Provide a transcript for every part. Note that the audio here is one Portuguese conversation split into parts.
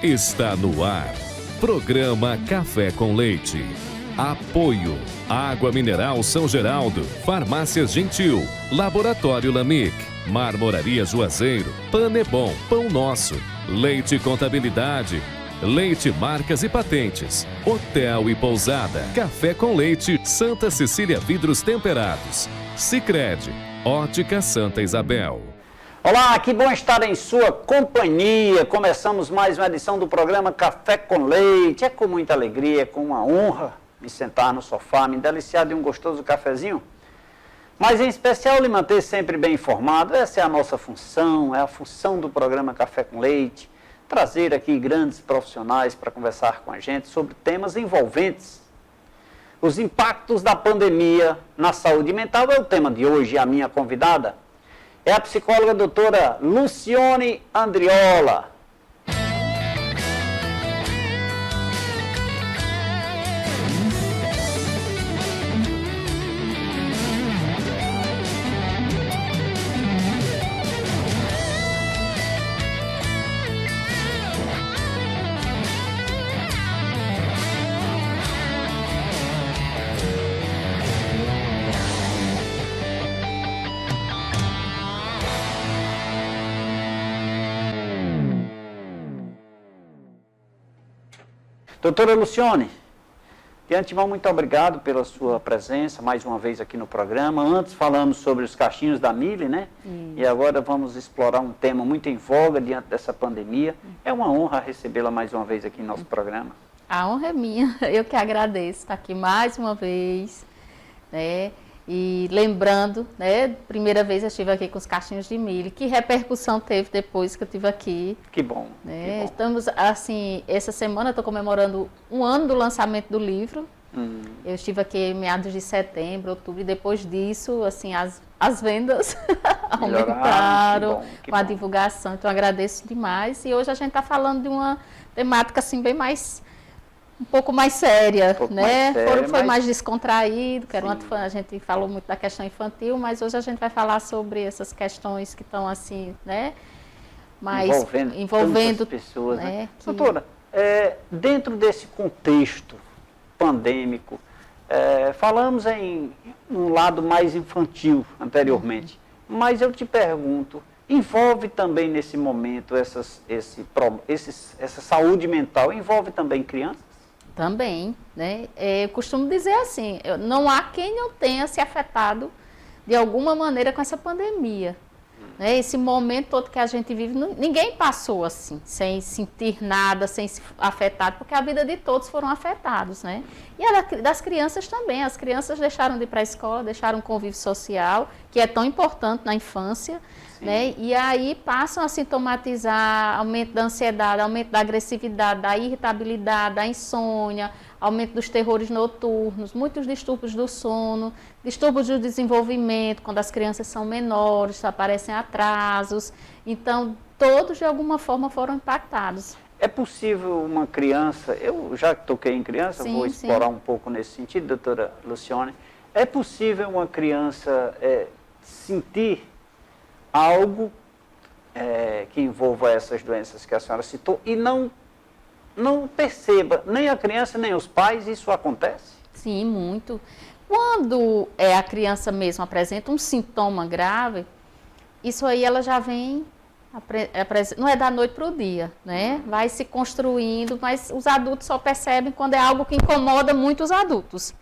Está no ar. Programa Café com Leite. Apoio. Água Mineral São Geraldo. Farmácias Gentil. Laboratório Lamic. Marmoraria Juazeiro. Panebon. Pão Nosso. Leite Contabilidade. Leite Marcas e Patentes. Hotel e Pousada. Café com Leite. Santa Cecília Vidros Temperados. Sicredi. Ótica Santa Isabel. Olá, que bom estar em sua companhia. Começamos mais uma edição do programa Café com Leite. É com muita alegria, é com uma honra me sentar no sofá, me deliciar de um gostoso cafezinho. Mas em especial lhe manter sempre bem informado. Essa é a nossa função, é a função do programa Café com Leite. Trazer aqui grandes profissionais para conversar com a gente sobre temas envolventes. Os impactos da pandemia na saúde mental é o tema de hoje. A minha convidada é a psicóloga doutora Lucione Andriola. Doutora Lucione, de antemão, muito obrigado pela sua presença mais uma vez aqui no programa. Antes falamos sobre os cachinhos da Mili, né? E agora vamos explorar um tema muito em voga diante dessa pandemia. É uma honra recebê-la mais uma vez aqui no nosso programa. A honra é minha, eu que agradeço estar aqui mais uma vez, né? E lembrando, né, primeira vez eu estive aqui com os cachinhos de milho, que repercussão teve depois que eu estive aqui. Que bom, né? que bom. Estamos, assim, essa semana eu estou comemorando um ano do lançamento do livro. Eu estive aqui em meados de setembro, outubro, e depois disso, assim, as vendas aumentaram com a divulgação, então eu agradeço demais. E hoje a gente está falando de uma temática, assim, bem mais... um pouco mais séria, né? Foi mais descontraído, que era a gente falou muito da questão infantil, mas hoje a gente vai falar sobre essas questões que estão assim, né? Mais envolvendo pessoas, né? Doutora, dentro desse contexto pandêmico, falamos em um lado mais infantil anteriormente, mas eu te pergunto, envolve também nesse momento essa saúde mental, envolve também crianças? Também, né? Eu costumo dizer assim, não há quem não tenha se afetado de alguma maneira com essa pandemia. Né? Esse momento todo que a gente vive, ninguém passou assim, sem sentir nada, sem se afetar, porque a vida de todos foram afetados, né? E a das crianças também, as crianças deixaram de ir para a escola, deixaram o convívio social, que é tão importante na infância, né? E aí passam a sintomatizar aumento da ansiedade, aumento da agressividade, da irritabilidade, da insônia, aumento dos terrores noturnos, muitos distúrbios do sono, distúrbios do desenvolvimento, quando as crianças são menores, aparecem atrasos. Então, todos de alguma forma foram impactados. É possível uma criança, eu já toquei em criança, vou explorar um pouco nesse sentido, doutora Lucione, é possível uma criança sentir algo que envolva essas doenças que a senhora citou e não perceba, nem a criança, nem os pais, isso acontece? Sim, muito. Quando a criança mesmo apresenta um sintoma grave, isso aí ela já vem, não é da noite para o dia, né? Vai se construindo, mas os adultos só percebem quando é algo que incomoda muito os adultos.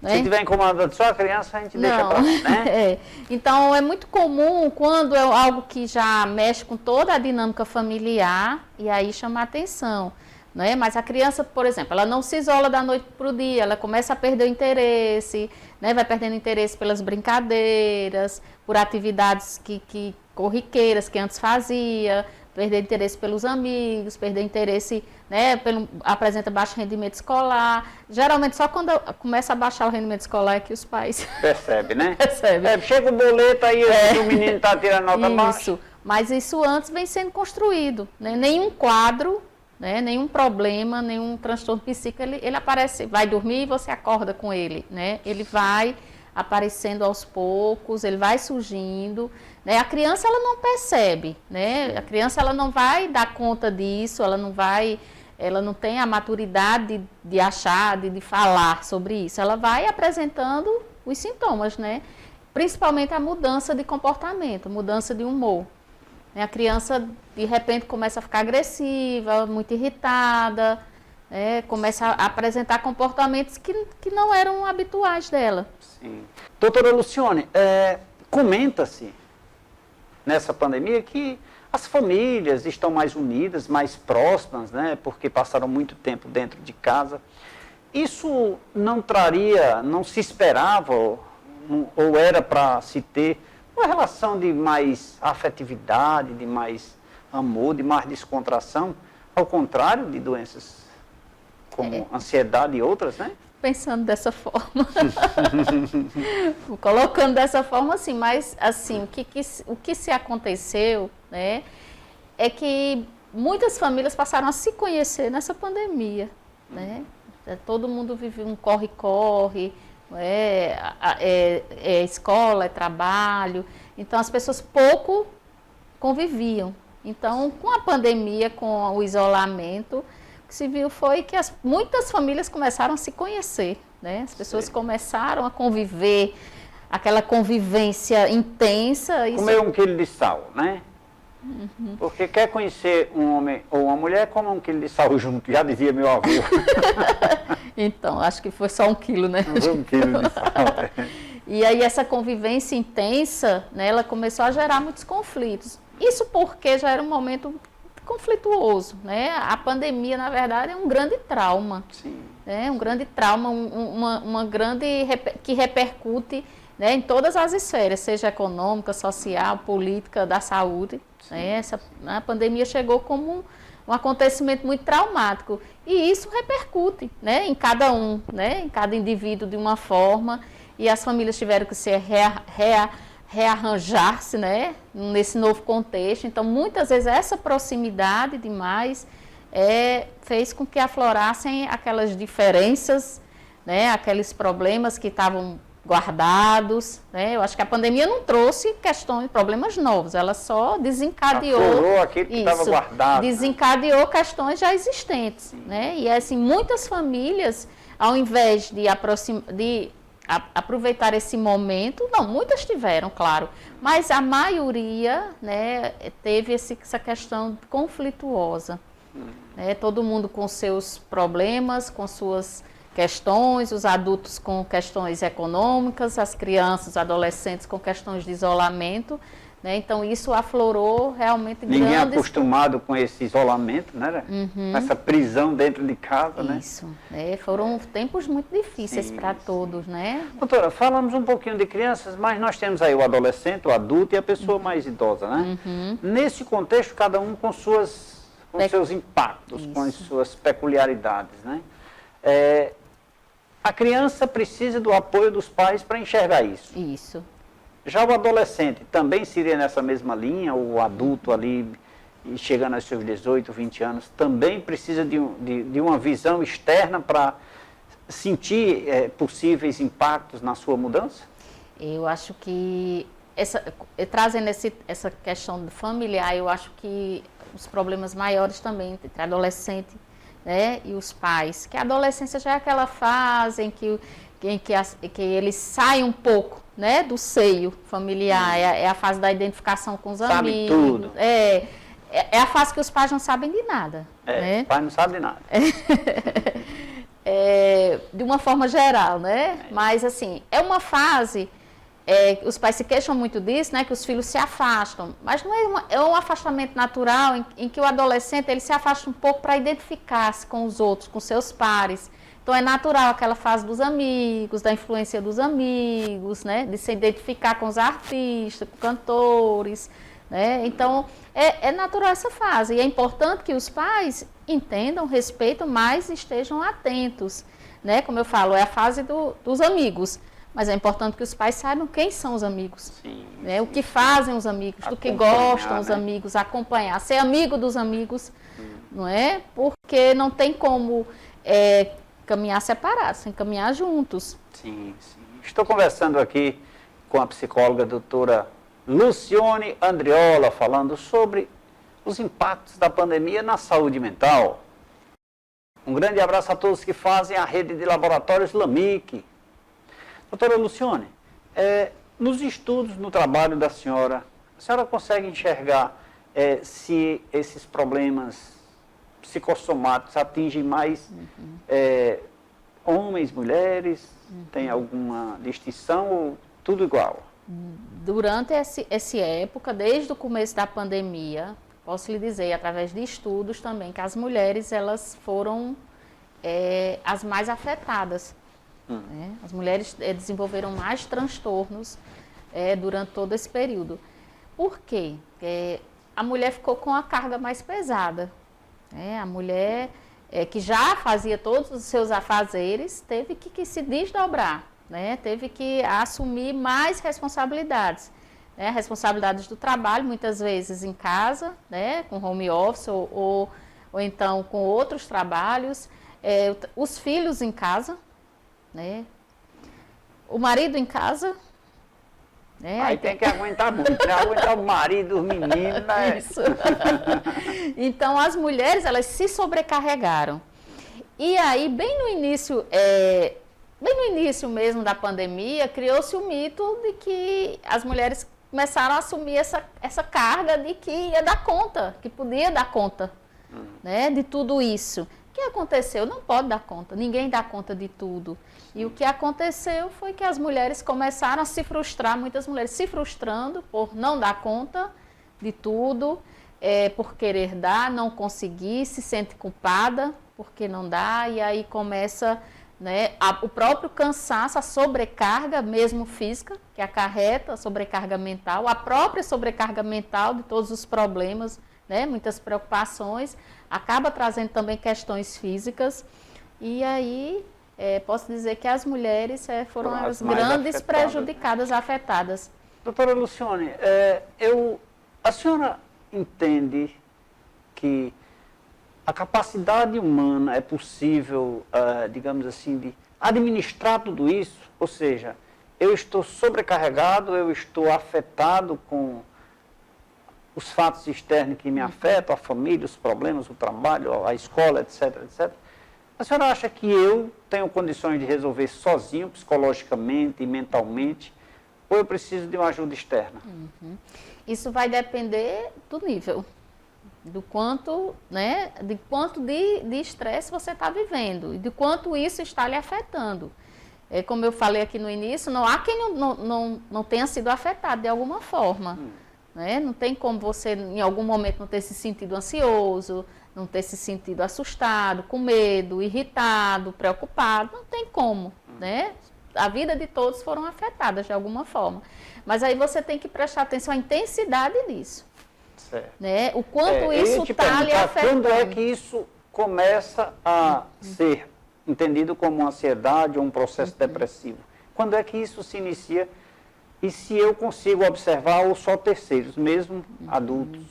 Se estiver incomodando só a criança, a gente deixa para lá, né? Então, é muito comum quando é algo que já mexe com toda a dinâmica familiar, e aí chama a atenção. Né? Mas a criança, por exemplo, ela não se isola da noite para o dia, ela começa a perder o interesse, né? Vai perdendo interesse pelas brincadeiras, por atividades corriqueiras que antes fazia, perder interesse pelos amigos, perder interesse, né, apresenta baixo rendimento escolar. Geralmente só quando começa a baixar o rendimento escolar é que os pais... Percebe, né? Percebe. Chega o boleto aí, o menino está tirando nota baixa. Isso, mas isso antes vem sendo construído, né? Nenhum quadro, né, nenhum problema, nenhum transtorno psíquico, ele aparece, vai dormir e você acorda com ele, né? Ele vai aparecendo aos poucos, ele vai surgindo, né? A criança ela não percebe, né? A criança ela não vai dar conta disso, ela não tem a maturidade de achar, de falar sobre isso. Ela vai apresentando os sintomas, né? Principalmente a mudança de comportamento, mudança de humor. A criança, de repente, começa a ficar agressiva, muito irritada, começa a apresentar comportamentos que não eram habituais dela. Sim. Doutora Lucione, comenta-se nessa pandemia que as famílias estão mais unidas, mais próximas, né, porque passaram muito tempo dentro de casa. Isso não se esperava, ou era para se ter uma relação de mais afetividade, de mais amor, de mais descontração, ao contrário de doenças como ansiedade e outras, né? Pensando dessa forma, colocando dessa forma, assim, mas assim, o que se aconteceu, né, é que muitas famílias passaram a se conhecer nessa pandemia, né? Todo mundo vive um corre-corre, escola, é trabalho, então as pessoas pouco conviviam. Então, com a pandemia, com o isolamento, o que se viu foi que muitas famílias começaram a se conhecer, né? As pessoas começaram a conviver, aquela convivência intensa. Comer 1 quilo de sal, né? Uhum. Porque quer conhecer um homem ou uma mulher, coma 1 quilo de sal junto, já dizia meu avô. Então, acho que foi só 1 quilo, né? 1 quilo de sal. E aí essa convivência intensa, né, ela começou a gerar muitos conflitos. Isso porque já era um momento conflituoso, né? A pandemia, na verdade, é um grande trauma. Sim. Né? Um grande trauma, que repercute, né, em todas as esferas, seja econômica, social, política, da saúde. Né? A pandemia chegou como um acontecimento muito traumático. E isso repercute, né, em cada um, né, em cada indivíduo de uma forma. E as famílias tiveram que se rearranjar-se, né, nesse novo contexto. Então, muitas vezes, essa proximidade demais fez com que aflorassem aquelas diferenças, né, aqueles problemas que estavam guardados, né? Eu acho que a pandemia não trouxe problemas novos, ela só desencadeou aquilo que estava guardado, desencadeou questões já existentes, né? E assim, muitas famílias, ao invés de aproveitar esse momento, não, muitas tiveram, claro, mas a maioria, né, teve essa questão conflituosa, né? Todo mundo com seus problemas, com suas questões, os adultos com questões econômicas, as crianças, os adolescentes com questões de isolamento, né? Então isso aflorou realmente Ninguém acostumado com esse isolamento, né? Uhum. Essa prisão dentro de casa, né? Isso, foram tempos muito difíceis para todos, né? Doutora, falamos um pouquinho de crianças, mas nós temos aí o adolescente, o adulto e a pessoa mais idosa, né? Uhum. Nesse contexto, cada um com seus impactos, com as suas peculiaridades, né? A criança precisa do apoio dos pais para enxergar isso. Isso. Já o adolescente também seria nessa mesma linha, o adulto ali, chegando aos seus 18, 20 anos, também precisa de uma visão externa para sentir possíveis impactos na sua mudança? Eu acho que, trazendo essa questão familiar, eu acho que os problemas maiores também entre adolescente, né, e os pais, que a adolescência já é aquela fase em que eles saem um pouco, né, do seio familiar, é a fase da identificação com os amigos. Sabe tudo. É a fase que os pais não sabem de nada. Né? O pai não sabe de nada. De uma forma geral, né? Mas assim, é uma fase, os pais se queixam muito disso, né, que os filhos se afastam, mas não é um afastamento natural em que o adolescente ele se afasta um pouco para identificar-se com os outros, com seus pares. Então é natural aquela fase dos amigos, da influência dos amigos, né, de se identificar com os artistas, com cantores, né? Então é natural essa fase e é importante que os pais entendam, respeitam, mas estejam atentos, né? Como eu falo, é a fase dos amigos. Mas é importante que os pais saibam quem são os amigos, né? O que fazem os amigos, do que gostam os amigos, acompanhar, ser amigo dos amigos, não é? Porque não tem como caminhar separados, tem que caminhar juntos. Sim, sim. Estou conversando aqui com a psicóloga doutora Lucione Andriola, falando sobre os impactos da pandemia na saúde mental. Um grande abraço a todos que fazem a rede de laboratórios LAMIC. Doutora Lucione, nos estudos, no trabalho da senhora, a senhora consegue enxergar se esses problemas psicossomáticos atingem mais homens, mulheres? Tem alguma distinção ou tudo igual? Durante essa época, desde o começo da pandemia, posso lhe dizer, através de estudos também, que as mulheres elas foram as mais afetadas. Né? As mulheres desenvolveram mais transtornos durante todo esse período. Por quê? A mulher ficou com a carga mais pesada. Né? A mulher que já fazia todos os seus afazeres teve que se desdobrar. Né? Teve que assumir mais responsabilidades. Né? Responsabilidades do trabalho, muitas vezes em casa, né? Com home office ou então com outros trabalhos. Os filhos em casa, né? O marido em casa. Né? Aí tem que aguentar muito, né? Aguentar o marido, os meninos, né? Isso. Então, as mulheres, elas se sobrecarregaram. E aí, bem no início mesmo da pandemia, criou-se o mito de que as mulheres começaram a assumir essa carga de que ia dar conta, que podia dar conta, né, de tudo isso. O que aconteceu? Não pode dar conta, ninguém dá conta de tudo. E o que aconteceu foi que as mulheres começaram a se frustrar, muitas mulheres se frustrando por não dar conta de tudo, por querer dar, não conseguir, se sente culpada porque não dá, e aí começa, né, o próprio cansaço, a sobrecarga mesmo física, que acarreta a sobrecarga mental, a própria sobrecarga mental de todos os problemas, né, muitas preocupações, acaba trazendo também questões físicas, e aí posso dizer que as mulheres foram as grandes prejudicadas, afetadas. Doutora Lucione, a senhora entende que a capacidade humana é possível, digamos assim, de administrar tudo isso? Ou seja, eu estou sobrecarregado, eu estou afetado com os fatos externos que me afetam, a família, os problemas, o trabalho, a escola, etc, etc. A senhora acha que eu tenho condições de resolver sozinho, psicologicamente e mentalmente, ou eu preciso de uma ajuda externa? Isso vai depender do nível, do quanto, né, de quanto de estresse você está vivendo e de quanto isso está lhe afetando. Como eu falei aqui no início, não há quem não tenha sido afetado de alguma forma. Né? Não tem como você, em algum momento, não ter se sentido ansioso, não ter se sentido assustado, com medo, irritado, preocupado, não tem como, né? A vida de todos foram afetadas de alguma forma. Mas aí você tem que prestar atenção à intensidade disso. Certo. Né? O quanto isso está lhe afetando. Quando é que isso começa a ser entendido como ansiedade ou um processo depressivo? Quando é que isso se inicia? E se eu consigo observar ou só terceiros, mesmo adultos?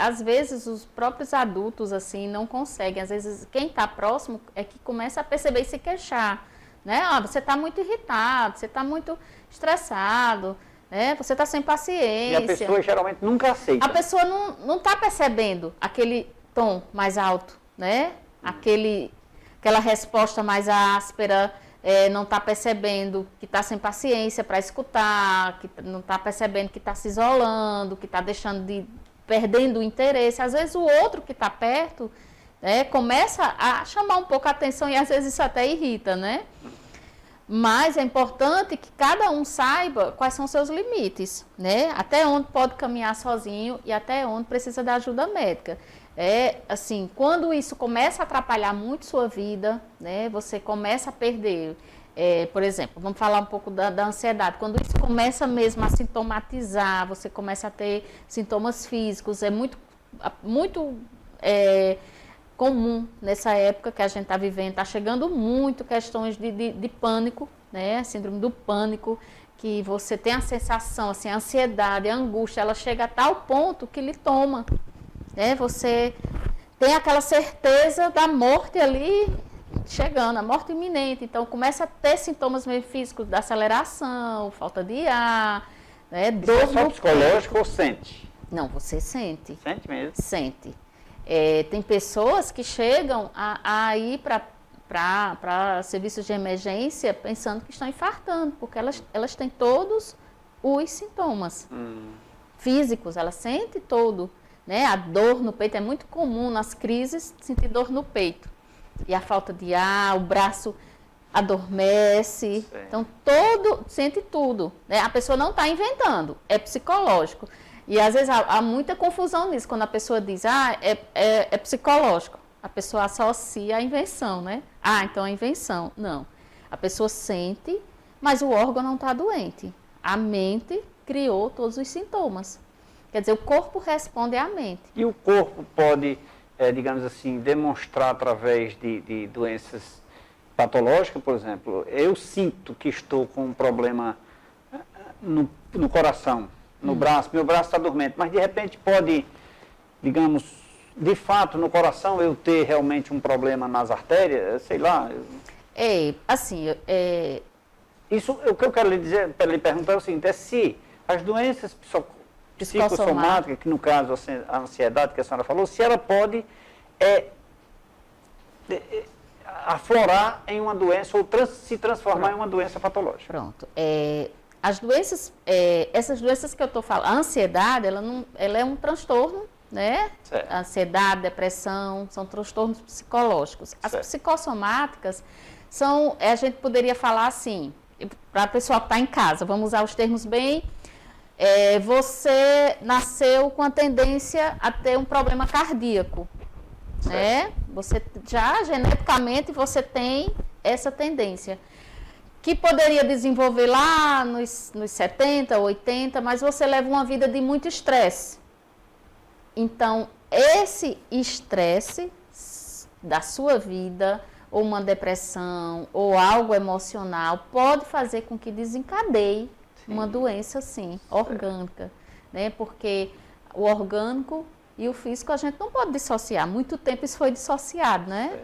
Às vezes os próprios adultos assim não conseguem, às vezes quem está próximo é que começa a perceber e se queixar, né? Você está muito irritado, você está muito estressado, né? Você está sem paciência. E a pessoa geralmente nunca aceita. A pessoa não está percebendo aquele tom mais alto, né? Aquela resposta mais áspera, não está percebendo que está sem paciência para escutar, que não está percebendo que está se isolando, que está perdendo o interesse. Às vezes o outro que está perto começa a chamar um pouco a atenção e às vezes isso até irrita, né? Mas é importante que cada um saiba quais são os seus limites, né? Até onde pode caminhar sozinho e até onde precisa da ajuda médica. Assim, quando isso começa a atrapalhar muito sua vida, né? Você começa a perder, por exemplo, vamos falar um pouco da ansiedade. Quando isso começa mesmo a sintomatizar, você começa a ter sintomas físicos, é muito comum nessa época que a gente está vivendo, está chegando muito questões de pânico, né? Síndrome do pânico, que você tem a sensação, assim, a ansiedade, a angústia, ela chega a tal ponto que lhe toma, né? Você tem aquela certeza da morte ali chegando, a morte iminente, então começa a ter sintomas meio físicos da aceleração, falta de ar, Né? Isso é só psicológico ou sente? Não, você sente. Sente mesmo. Sente. Tem pessoas que chegam a ir para serviços de emergência pensando que estão infartando, porque elas têm todos os sintomas físicos, elas sentem todo. Né? A dor no peito é muito comum nas crises, sentir dor no peito. E a falta de ar, o braço adormece. Sim. Então, sente tudo. Né? A pessoa não está inventando, é psicológico. E às vezes há muita confusão nisso, quando a pessoa diz, é psicológico. A pessoa associa a invenção, né? Então é invenção. Não. A pessoa sente, mas o órgão não está doente. A mente criou todos os sintomas. Quer dizer, o corpo responde à mente. E o corpo pode, digamos assim, demonstrar através de doenças patológicas, por exemplo. Eu sinto que estou com um problema no coração, no braço, meu braço está dormente, mas de repente pode, digamos, de fato, no coração eu ter realmente um problema nas artérias, sei lá. Isso, o que eu quero lhe dizer, lhe perguntar é o seguinte, se as doenças psicossomática, que no caso a ansiedade que a senhora falou, se ela pode aflorar em uma doença ou se transformar em uma doença patológica. Pronto. As doenças, essas doenças que eu estou falando, a ansiedade, ela é um transtorno, né? Certo. A ansiedade, depressão, são transtornos psicológicos. As psicossomáticas são, a gente poderia falar assim, para a pessoa que está em casa, vamos usar os termos bem. Você nasceu com a tendência a ter um problema cardíaco, né? Você já geneticamente você tem essa tendência, que poderia desenvolver lá nos 70, 80, mas você leva uma vida de muito estresse. Então, esse estresse da sua vida, ou uma depressão, ou algo emocional, pode fazer com que desencadeie uma doença, sim, orgânica, né? Porque o orgânico e o físico a gente não pode dissociar. Muito tempo isso foi dissociado, né?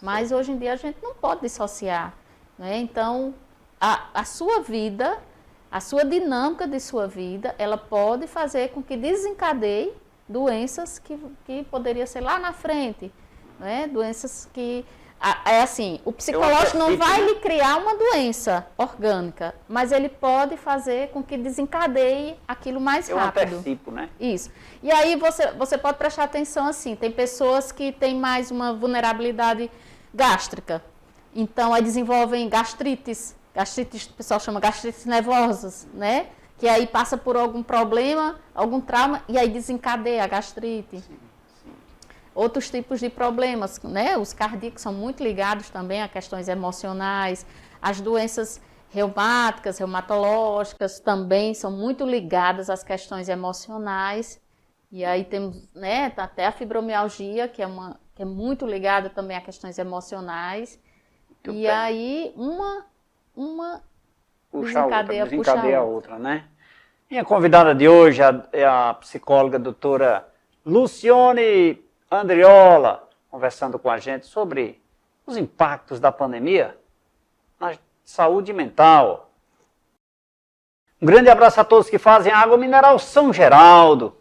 Mas hoje em dia a gente não pode dissociar, né? Então, a sua vida, a sua dinâmica de sua vida, ela pode fazer com que desencadeie doenças que poderia ser lá na frente, né? Doenças que... assim, o psicológico não vai lhe criar uma doença orgânica, mas ele pode fazer com que desencadeie aquilo mais rápido. Eu antecipo, né? Isso. E aí você pode prestar atenção assim, tem pessoas que têm mais uma vulnerabilidade gástrica, então aí desenvolvem gastrites, o pessoal chama gastrites nervosas, né? Que aí passa por algum problema, algum trauma, e aí desencadeia a gastrite. Sim. Outros tipos de problemas, né? Os cardíacos são muito ligados também a questões emocionais. As doenças reumáticas, reumatológicas também são muito ligadas às questões emocionais. E aí temos, né, até a fibromialgia, que é muito ligada também a questões emocionais. Muito e bem. Aí uma desencadeia a outra, né? Minha convidada de hoje é a psicóloga doutora Lucione Andriola, conversando com a gente sobre os impactos da pandemia na saúde mental. Um grande abraço a todos que fazem água mineral São Geraldo.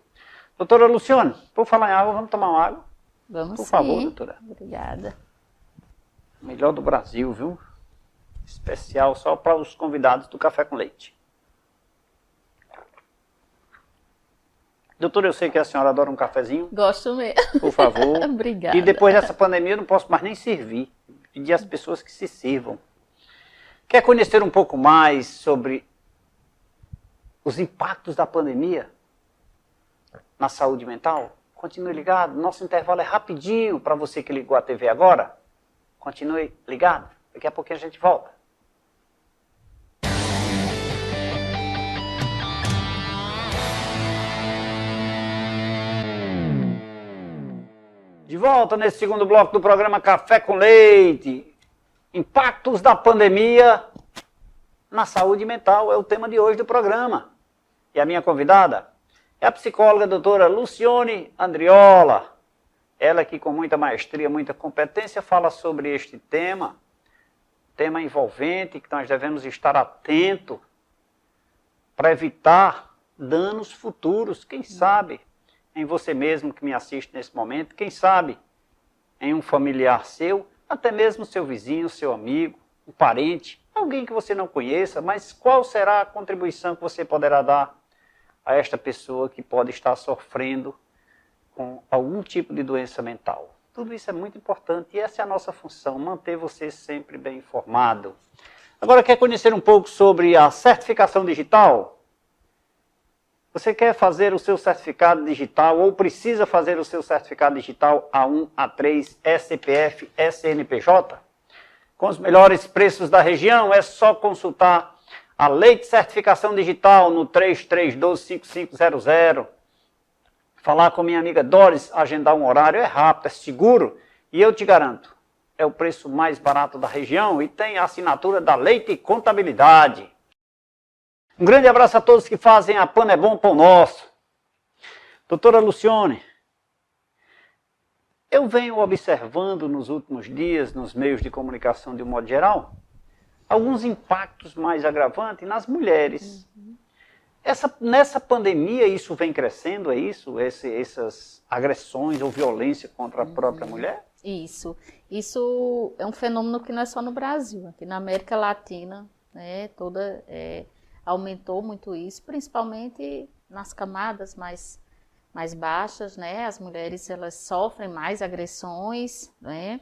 Doutora Lucione, por falar em água, vamos tomar uma água? Vamos por favor, doutora. Obrigada. Melhor do Brasil, viu? Especial só para os convidados do Café com Leite. Doutora, eu sei que a senhora adora um cafezinho. Gosto mesmo. Por favor. Obrigada. E depois dessa pandemia eu não posso mais nem servir. Pedir às pessoas que se sirvam. Quer conhecer um pouco mais sobre os impactos da pandemia na saúde mental? Continue ligado. Nosso intervalo é rapidinho para você que ligou a TV agora. Continue ligado. Daqui a pouquinho a gente volta. De volta nesse segundo bloco do programa Café com Leite. Impactos da pandemia na saúde mental é o tema de hoje do programa. E a minha convidada é a psicóloga doutora Lucione Andriola. Ela que com muita maestria, muita competência fala sobre este tema envolvente que nós devemos estar atentos para evitar danos futuros, quem sabe em você mesmo que me assiste nesse momento, quem sabe em um familiar seu, até mesmo seu vizinho, seu amigo, um parente, alguém que você não conheça, mas qual será a contribuição que você poderá dar a esta pessoa que pode estar sofrendo com algum tipo de doença mental? Tudo isso é muito importante e essa é a nossa função, manter você sempre bem informado. Agora, quer conhecer um pouco sobre a certificação digital? Você quer fazer o seu certificado digital ou precisa fazer o seu certificado digital A1, A3, SCPF, SNPJ? Com os melhores preços da região, é só consultar a Leite Certificação Digital no 3312-5500. Falar com minha amiga Doris, agendar um horário, é rápido, é seguro e eu te garanto, é o preço mais barato da região e tem a assinatura da Leite Contabilidade. Um grande abraço a todos que fazem a Pão é Bom, Pão Nosso. Doutora Lucione, eu venho observando nos últimos dias, nos meios de comunicação de um modo geral, alguns impactos mais agravantes nas mulheres. Nessa pandemia isso vem crescendo, é isso? Essas agressões ou violência contra a própria mulher? Isso é um fenômeno que não é só no Brasil, aqui na América Latina, né, aumentou muito isso, principalmente nas camadas mais baixas, né, as mulheres elas sofrem mais agressões, né,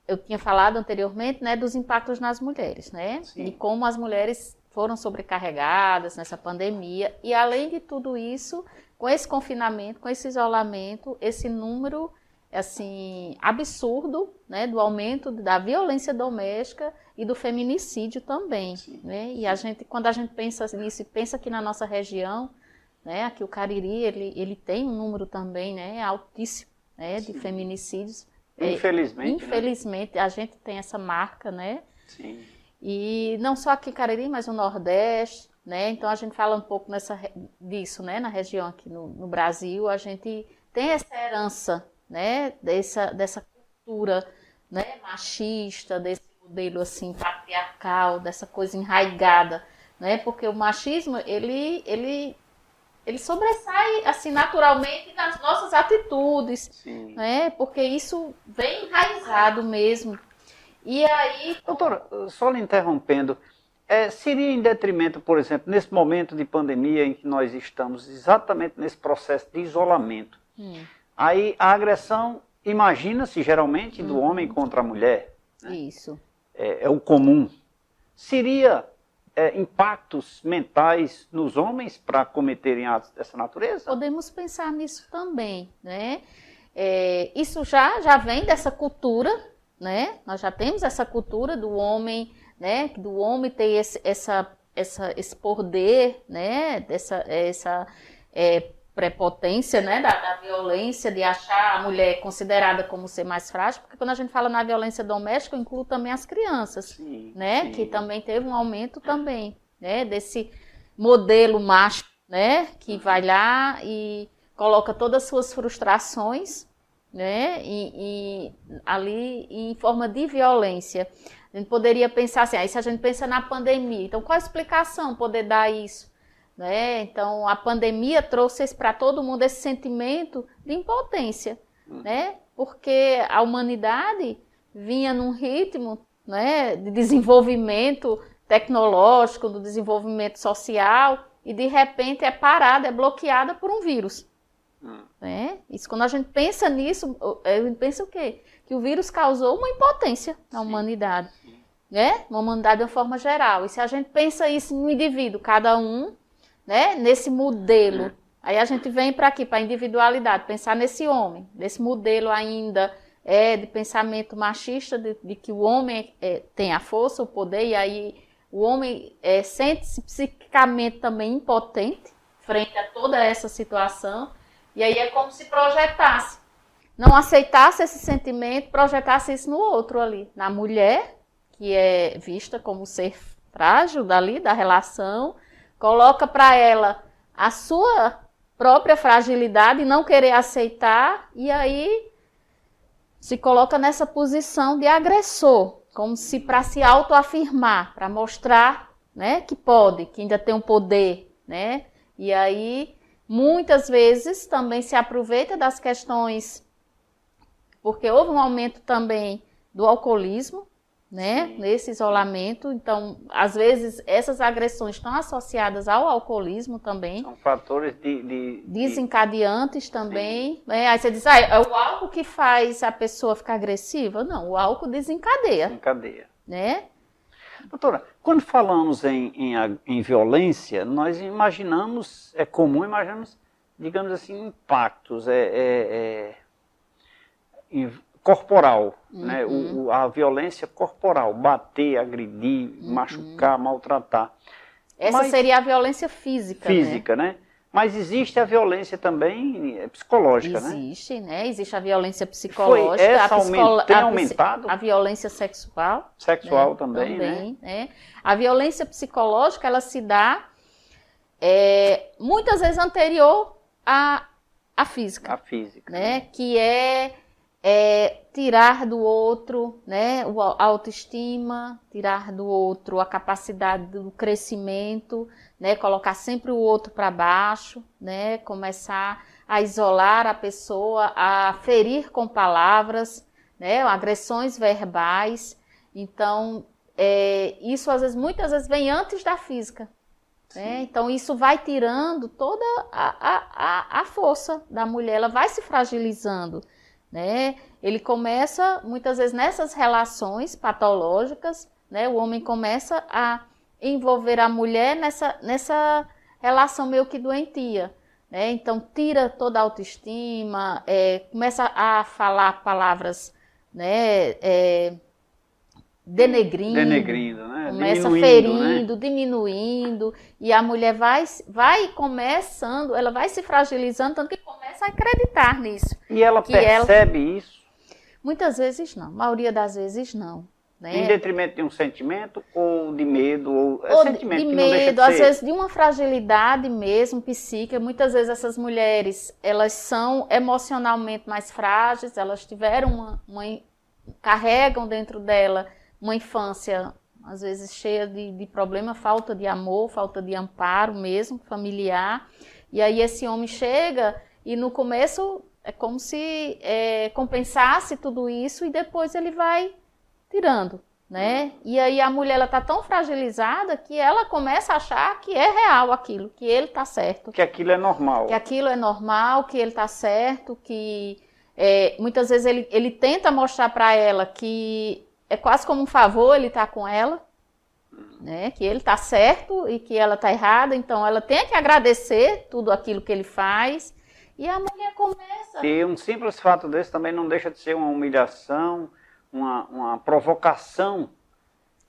eu tinha falado anteriormente, né, dos impactos nas mulheres, né, e como as mulheres foram sobrecarregadas nessa pandemia, e além de tudo isso, com esse confinamento, com esse isolamento, esse número assim, absurdo, né, do aumento da violência doméstica e do feminicídio também, né, e quando a gente pensa nisso, pensa que na nossa região, né, aqui o Cariri, ele tem um número também, né, altíssimo, né, de feminicídios. Infelizmente, a gente tem essa marca, né, e não só aqui em Cariri, mas no Nordeste, né, então a gente fala um pouco disso, né, na região aqui no Brasil, a gente tem essa herança, né, dessa cultura, né, machista, desse modelo assim patriarcal, dessa coisa enraigada, né, porque o machismo ele sobressai assim naturalmente nas nossas atitudes, né, porque isso vem enraizado mesmo. E aí, doutora, só lhe interrompendo, seria em detrimento, por exemplo, nesse momento de pandemia em que nós estamos exatamente nesse processo de isolamento, aí a agressão, imagina-se geralmente, do homem contra a mulher. Né? Isso. É o comum. Seria impactos mentais nos homens para cometerem atos dessa natureza? Podemos pensar nisso também, né? Isso já vem dessa cultura, né? Nós já temos essa cultura do homem, né? Do homem ter esse poder, né? Essa prepotência, né, da violência, de achar a mulher considerada como ser mais frágil, porque quando a gente fala na violência doméstica, eu incluo também as crianças, né, que também teve um aumento também, né, desse modelo macho, né, que vai lá e coloca todas as suas frustrações, né, e ali em forma de violência. A gente poderia pensar assim, aí se a gente pensa na pandemia, então qual a explicação poder dar isso? Né? Então, a pandemia trouxe para todo mundo esse sentimento de impotência, né? Porque a humanidade vinha num ritmo, né, de desenvolvimento tecnológico, do desenvolvimento social, e de repente é parada, é bloqueada por um vírus. Né? Isso, quando a gente pensa nisso, a gente pensa o quê? Que o vírus causou uma impotência na humanidade, né? Uma humanidade de uma forma geral. E se a gente pensa isso no indivíduo, cada um, né, nesse modelo, aí a gente vem para aqui, para a individualidade, pensar nesse homem, nesse modelo ainda de pensamento machista, de que o homem tem a força, o poder, e aí o homem sente-se psiquicamente também impotente frente a toda essa situação, e aí é como se projetasse, não aceitasse esse sentimento, projetasse isso no outro ali, na mulher, que é vista como ser frágil dali, da relação, coloca para ela a sua própria fragilidade e não querer aceitar, e aí se coloca nessa posição de agressor, como se para se autoafirmar, para mostrar, né, que pode, que ainda tem um poder, né? E aí, muitas vezes, também se aproveita das questões, porque houve um aumento também do alcoolismo, né, nesse isolamento. Então, às vezes, essas agressões estão associadas ao alcoolismo também. São fatores desencadeantes também. Né? Aí você diz, é o álcool que faz a pessoa ficar agressiva? Não, o álcool desencadeia. Desencadeia. Né? Doutora, quando falamos em violência, nós imaginamos, é comum imaginarmos, digamos assim, impactos corporal, né? A violência corporal, bater, agredir, machucar, maltratar. Essa seria a violência física. Física, né? Mas existe a violência também psicológica, existe, né? Existe a violência psicológica. Tem aumentado? A violência sexual. Sexual, né? Também, né? A violência psicológica, ela se dá muitas vezes anterior à física. A física. Né? Que é tirar do outro, né, a autoestima, tirar do outro a capacidade do crescimento, né, colocar sempre o outro para baixo, né, começar a isolar a pessoa, a ferir com palavras, né, agressões verbais. Então, isso muitas vezes vem antes da física. Né? Então, isso vai tirando toda a força da mulher, ela vai se fragilizando. Né? Ele começa, muitas vezes, nessas relações patológicas, né? O homem começa a envolver a mulher nessa relação meio que doentia. Né? Então, tira toda a autoestima, começa a falar palavras, né? Denegrindo, né? Começa ferindo, né? Diminuindo, e a mulher vai começando, ela vai se fragilizando, tanto que começa a acreditar nisso. E ela percebe isso? Muitas vezes não, a maioria das vezes não. Né? Em detrimento de um sentimento ou de medo? Ou sentimento de que não deixa medo, de às ser. vezes de uma fragilidade mesmo, psíquica. Muitas vezes essas mulheres, elas são emocionalmente mais frágeis, elas tiveram carregam dentro dela uma infância, às vezes, cheia de problema, falta de amor, falta de amparo mesmo, familiar. E aí esse homem chega e no começo é como se compensasse tudo isso e depois ele vai tirando, né? E aí a mulher está tão fragilizada que ela começa a achar que é real aquilo, que ele está certo. Que aquilo é normal. Que aquilo é normal, que ele está certo, que muitas vezes ele tenta mostrar para ela que é quase como um favor ele estar com ela, né? Que ele está certo e que ela está errada, então ela tem que agradecer tudo aquilo que ele faz, e a mulher começa... E um simples fato desse também não deixa de ser uma humilhação, uma provocação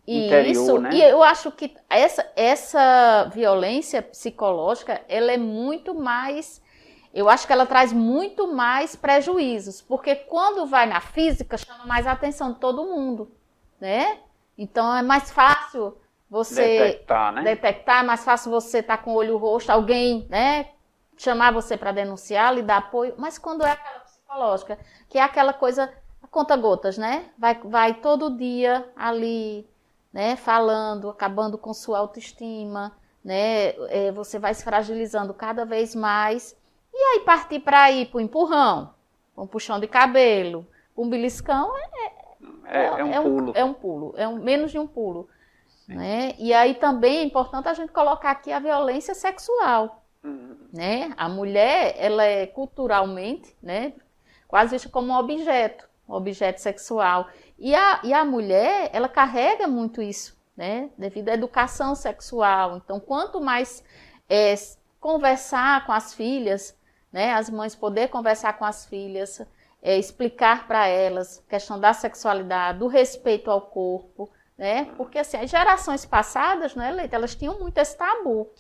interior, isso, né? E eu acho que essa violência psicológica, ela é muito mais... Eu acho que ela traz muito mais prejuízos, porque quando vai na física, chama mais a atenção de todo mundo, né? Então é mais fácil você detectar, é mais fácil você estar com o olho roxo, alguém, né, chamar você para denunciar, lhe dar apoio. Mas quando é aquela psicológica, que é aquela coisa, a conta-gotas, né? Vai todo dia ali, né, falando, acabando com sua autoestima, né? Você vai se fragilizando cada vez mais. E aí partir para ir para o empurrão, um puxão de cabelo, um beliscão um pulo. É um pulo, menos de um pulo. Né? E aí também é importante a gente colocar aqui a violência sexual. Né? A mulher, ela é culturalmente, né, quase vista como um objeto sexual. E a mulher, ela carrega muito isso, né, devido à educação sexual. Então, quanto mais conversar com as filhas, né, as mães poder conversar com as filhas, explicar para elas a questão da sexualidade, do respeito ao corpo, né? Porque assim, as gerações passadas, né, Leite, elas tinham muito esse tabu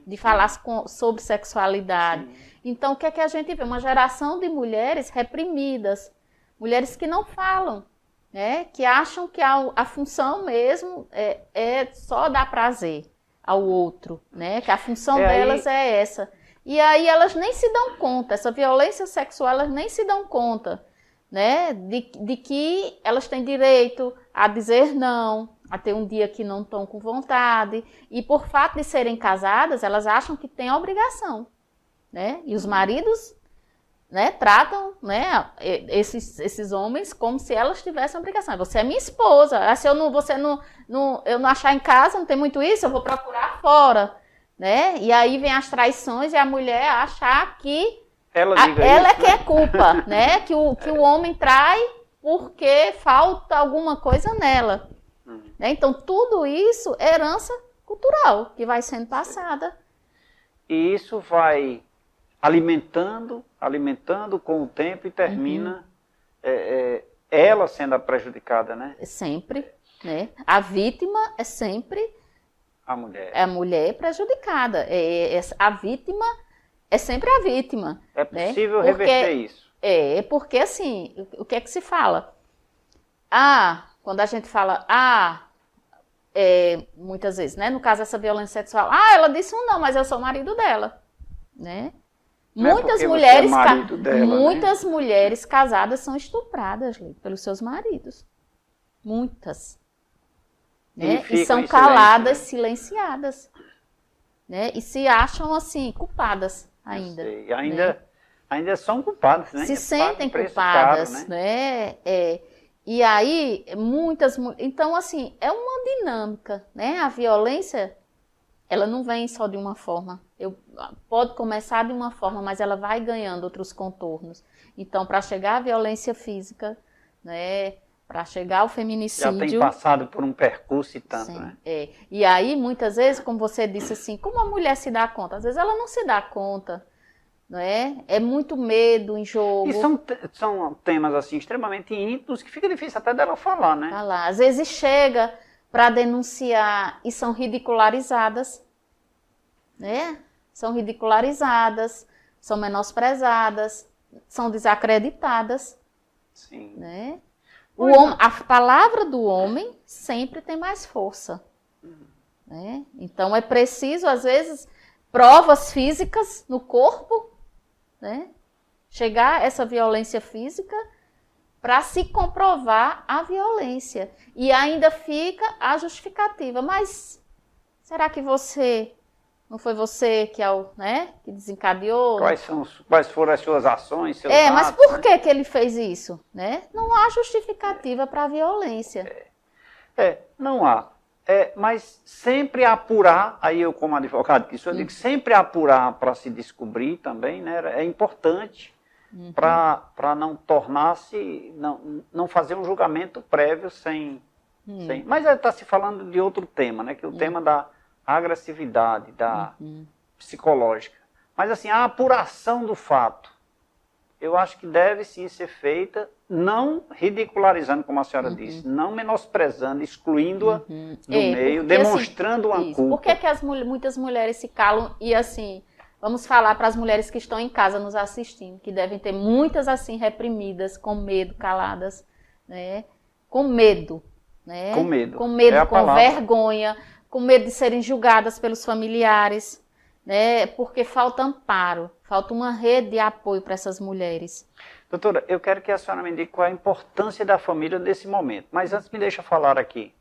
de falar sobre sexualidade. Sim. Então, o que é que a gente vê? Uma geração de mulheres reprimidas, mulheres que não falam, né, que acham que a função mesmo é só dar prazer ao outro, né, que a função delas é essa. E aí elas nem se dão conta, essa violência sexual, elas nem se dão conta né, de que elas têm direito a dizer não, a ter um dia que não estão com vontade, e por fato de serem casadas, elas acham que têm a obrigação, né, e os maridos, né, tratam, né, esses homens como se elas tivessem obrigação. Você é minha esposa, se eu não achar em casa, não tem muito isso, eu vou procurar fora, né, e aí vem as traições e a mulher achar que ela é que é culpa, né? Que o homem trai porque falta alguma coisa nela. Né? Então, tudo isso é herança cultural que vai sendo passada. E isso vai alimentando com o tempo e termina ela sendo a prejudicada, né? Sempre, né? A vítima é sempre a mulher. É a mulher prejudicada. A vítima é sempre a vítima. É possível, né? Reverter isso. Porque assim, o que é que se fala? Quando a gente fala, muitas vezes, né? No caso dessa violência sexual, ela disse não, mas eu sou o marido dela, né? Muitas mulheres casadas são estupradas pelos seus maridos. Muitas. Né? E são caladas, silenciadas. Né? E se acham assim, culpadas ainda. E ainda são culpadas, né? Se sentem culpadas, caro, né? E aí, então, assim, é uma dinâmica, né? A violência, ela não vem só de uma forma. Pode começar de uma forma, mas ela vai ganhando outros contornos. Então, para chegar à violência física, né? Para chegar ao feminicídio... Já tem passado por um percurso e tanto, né? E aí, muitas vezes, como você disse assim, como a mulher se dá conta? Às vezes ela não se dá conta, não é? É muito medo em jogo. E são temas, assim, extremamente íntimos que fica difícil até dela falar, né? Às vezes chega para denunciar e são ridicularizadas, né? São ridicularizadas, são menosprezadas, são desacreditadas. Sim. Né? A palavra do homem sempre tem mais força. Né? Então é preciso, às vezes, provas físicas no corpo, né? Chegar a essa violência física para se comprovar a violência. E ainda fica a justificativa. Mas será que não foi você que que desencadeou? Quais foram as suas ações, seus atos, mas por que ele fez isso? Né? Não há justificativa para a violência. Não há. Mas sempre apurar, aí eu como advogado, eu digo sempre apurar para se descobrir também, né? É importante para não tornar-se, não fazer um julgamento prévio sem... Mas está se falando de outro tema, né? Que é o tema da agressividade, da psicológica. Mas assim, a apuração do fato, eu acho que deve sim ser feita, não ridicularizando, como a senhora disse, não menosprezando, excluindo-a do meio, demonstrando assim, uma culpa. Por que muitas mulheres se calam e assim, vamos falar para as mulheres que estão em casa nos assistindo, que devem ter muitas assim reprimidas, com medo, caladas, né? Com medo, né? Com medo, com vergonha, com medo de serem julgadas pelos familiares, né? Porque falta amparo, falta uma rede de apoio para essas mulheres. Doutora, eu quero que a senhora me diga qual é a importância da família nesse momento, mas antes me deixa falar aqui.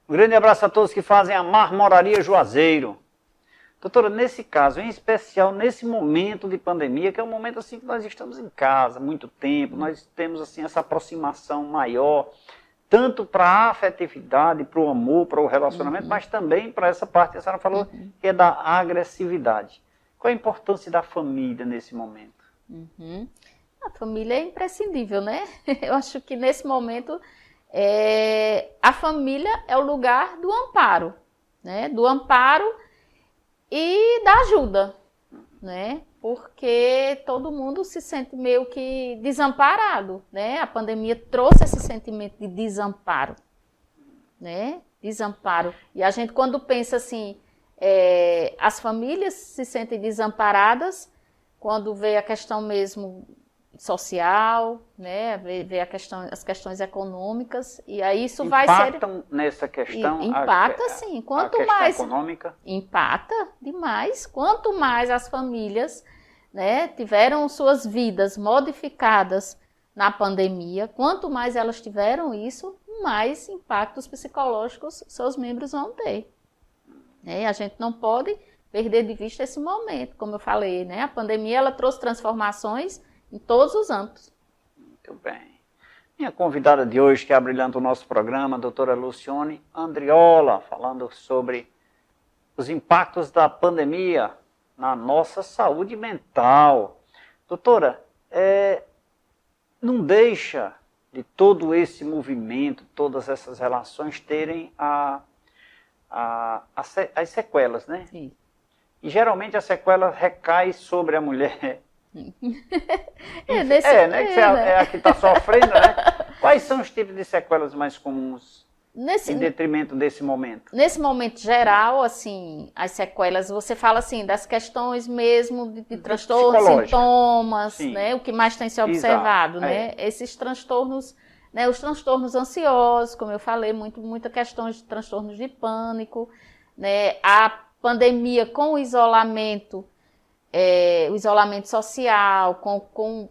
Um grande abraço a todos que fazem a Marmoraria Juazeiro. Doutora, nesse caso, em especial nesse momento de pandemia, que é um momento assim que nós estamos em casa muito tempo, nós temos assim essa aproximação maior, tanto para a afetividade, para o amor, para o relacionamento, mas também para essa parte que a senhora falou, que é da agressividade. Qual a importância da família nesse momento? A família é imprescindível, né? Eu acho que nesse momento a família é o lugar do amparo, né? Do amparo e da ajuda, né? Porque todo mundo se sente meio que desamparado, né? A pandemia trouxe esse sentimento de desamparo, né? Desamparo. E a gente, quando pensa assim, as famílias se sentem desamparadas quando vê a questão mesmo social, né? Vê as questões econômicas, e aí isso impactam nessa questão? Impacta, sim. Quanto mais econômica? Impacta demais. Quanto mais as famílias, né, tiveram suas vidas modificadas, na pandemia. Quanto mais elas tiveram isso, mais impactos psicológicos seus membros vão ter. E a gente não pode perder de vista esse momento, como eu falei, né? A pandemia ela trouxe transformações em todos os âmbitos. Muito bem. Minha convidada de hoje, que abrilhanta o nosso programa, a doutora Lucione Andriola, falando sobre os impactos da pandemia na nossa saúde mental. Doutora, não deixa de todo esse movimento, todas essas relações terem as sequelas, né? Sim. E geralmente a sequela recai sobre a mulher. Né? Que é a que está sofrendo, né? Quais são os tipos de sequelas mais comuns em detrimento desse momento? Nesse momento geral, assim, as sequelas, você fala assim, das questões mesmo de transtornos, sintomas, né? O que mais tem se observado, né? Esses transtornos, né? Os transtornos ansiosos, como eu falei, muita questão de transtornos de pânico, né? A pandemia com o isolamento social, com